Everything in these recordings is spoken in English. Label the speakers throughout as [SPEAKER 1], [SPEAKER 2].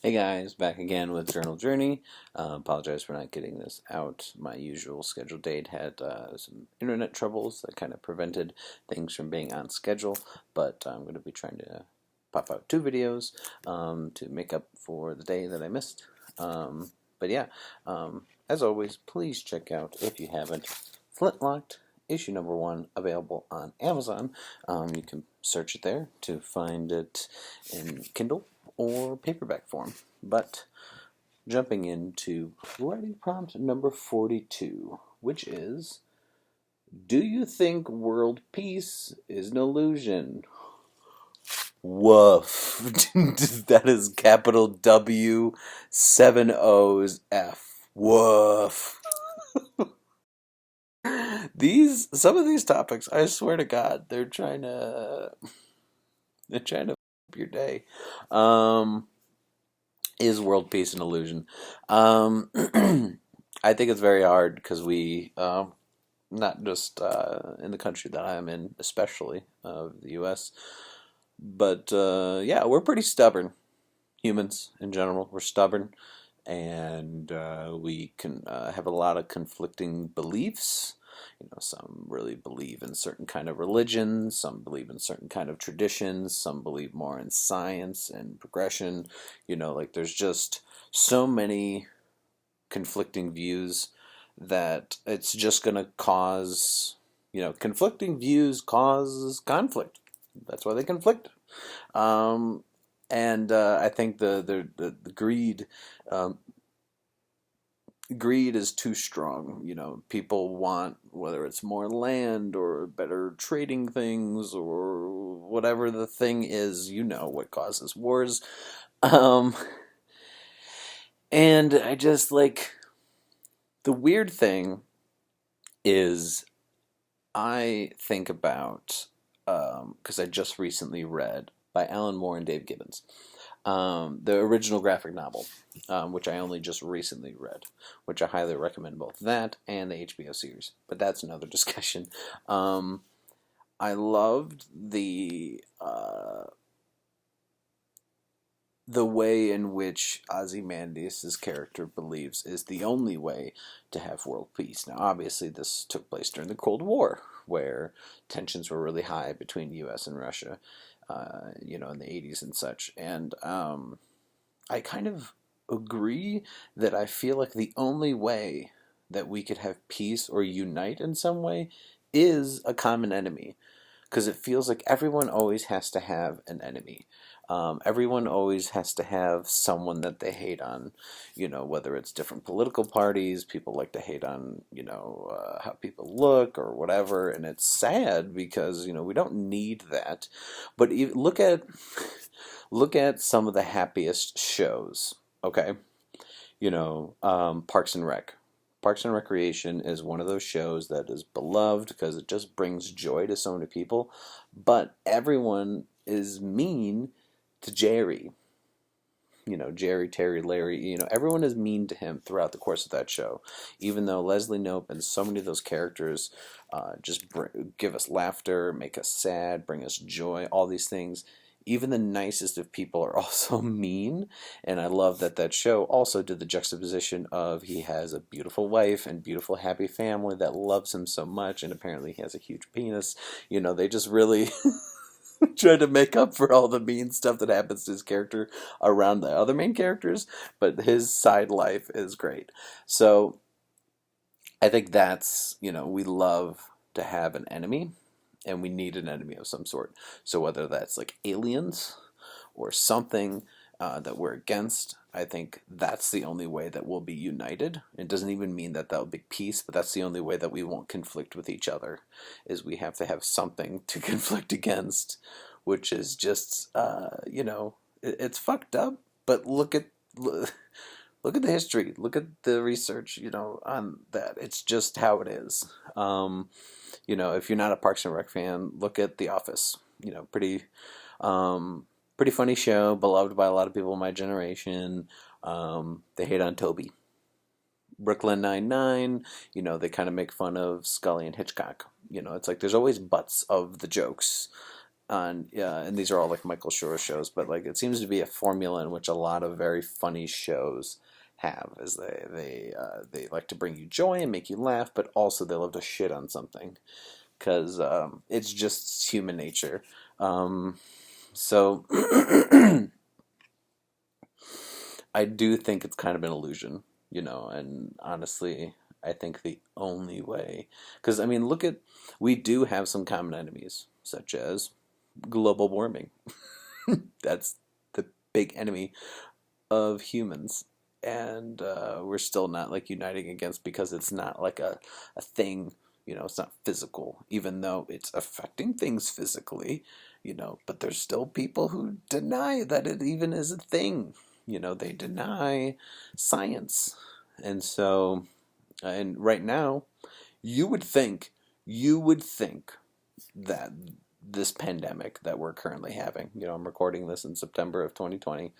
[SPEAKER 1] Hey guys, back again with Journal Journey. Apologize for not getting this out. My usual scheduled date had some internet troubles that kind of prevented things from being on schedule, but I'm going to be trying to pop out two videos to make up for the day that I missed. But yeah, as always, please check out, if you haven't, Flintlocked, issue number 1, available on Amazon. You can search it there to find it in Kindle or paperback form. But jumping into writing prompt number 42, which is, do you think world peace is an illusion? Woof. That is capital W, 7 O's, F. Woof. Some of these topics, I swear to God, they're trying to up your day. Is world peace an illusion? Um, I think it's very hard because we, not just in the country that I'm in, especially the U.S., but yeah, we're pretty stubborn. Humans in general, we're stubborn, and we can have a lot of conflicting beliefs. Some really believe in certain kind of religions, some believe in certain kind of traditions, some believe more in science and progression. Like there's just so many conflicting views that it's just going to cause, conflicting views cause conflict. That's why they conflict. Um, and I think the um, greed is too strong. People want, whether it's more land or better trading things or whatever the thing is, what causes wars. Um, and I just like, the weird thing is, I think about, because I just recently read by Alan Moore and Dave Gibbons, the original graphic novel, which I only just recently read, which I highly recommend both that and the HBO series. But that's another discussion. I loved the way in which Ozymandias' character believes is the only way to have world peace. Now, obviously, this took place during the Cold War, where tensions were really high between the U.S. and Russia, in the 80s and such. And I kind of agree that I feel like the only way that we could have peace or unite in some way is a common enemy, because it feels like everyone always has to have an enemy. Everyone always has to have someone that they hate on, whether it's different political parties. People like to hate on, how people look or whatever, and it's sad because we don't need that. But look at some of the happiest shows. Okay, Parks and Rec. Parks and Recreation is one of those shows that is beloved because it just brings joy to so many people, but everyone is mean to Jerry. Jerry, Terry, Larry, everyone is mean to him throughout the course of that show. Even though Leslie Knope and so many of those characters give us laughter, make us sad, bring us joy, all these things. Even the nicest of people are also mean, and I love that show also did the juxtaposition of, he has a beautiful wife and beautiful happy family that loves him so much, and apparently he has a huge penis. They just really trying to make up for all the mean stuff that happens to his character around the other main characters, but his side life is great. So I think that's, we love to have an enemy, and we need an enemy of some sort. So whether that's like aliens or something that we're against, I think that's the only way that we'll be united. It doesn't even mean that that'll be peace, but that's the only way that we won't conflict with each other, is we have to have something to conflict against, which is just, it's fucked up, but look at the history, look at the research, on that. It's just how it is. If you're not a Parks and Rec fan, look at The Office. Pretty funny show, beloved by a lot of people in my generation. They hate on Toby. Brooklyn Nine-Nine, they kind of make fun of Scully and Hitchcock. It's like there's always butts of the jokes. and these are all like Michael Schur shows, but like it seems to be a formula in which a lot of very funny shows have, is they like to bring you joy and make you laugh, but also they love to shit on something because it's just human nature. So I do think it's kind of an illusion, and honestly, I think the only way, because I mean, we do have some common enemies, such as global warming. That's the big enemy of humans. And we're still not like uniting against, because it's not like a thing, it's not physical, even though it's affecting things physically, but there's still people who deny that it even is a thing. They deny science. And so, and right now, you would think, you would think that this pandemic that we're currently having, I'm recording this in September of 2020,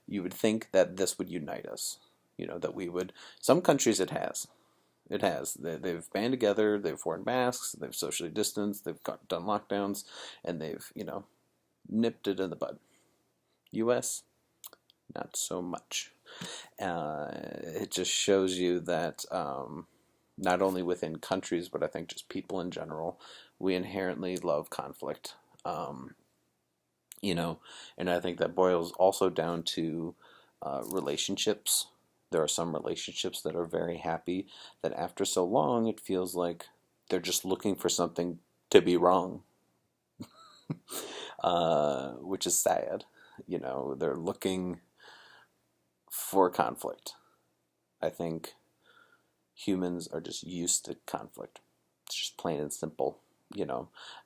[SPEAKER 1] you would think that this would unite us. That we would, some countries it has. It has. They've band together, they've worn masks, they've socially distanced, they've done lockdowns, and they've, nipped it in the bud. US, not so much. It just shows you that not only within countries, but I think just people in general, we inherently love conflict. And I think that boils also down to relationships. There are some relationships that are very happy that after so long, it feels like they're just looking for something to be wrong, which is sad. They're looking for conflict. I think humans are just used to conflict. It's just plain and simple.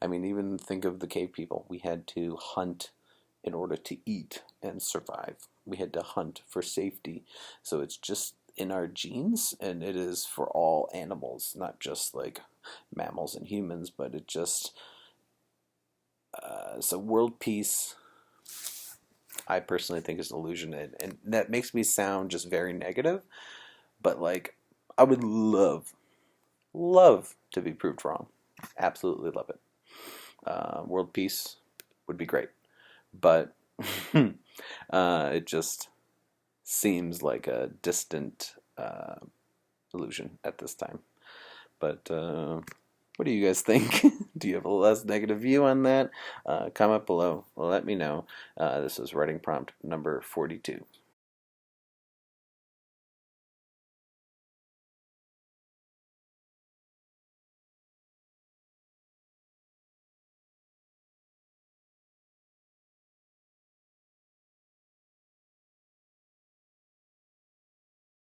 [SPEAKER 1] I mean, even think of the cave people. We had to hunt in order to eat and survive. We had to hunt for safety. So it's just in our genes, and it is for all animals, not just like mammals and humans, but it just, so world peace, I personally think is an illusion, and that makes me sound just very negative, but like, I would love to be proved wrong. Absolutely love it. World peace would be great, but it just seems like a distant illusion at this time. But what do you guys think? Do you have a less negative view on that? Comment below. Let me know. This is writing prompt number 42.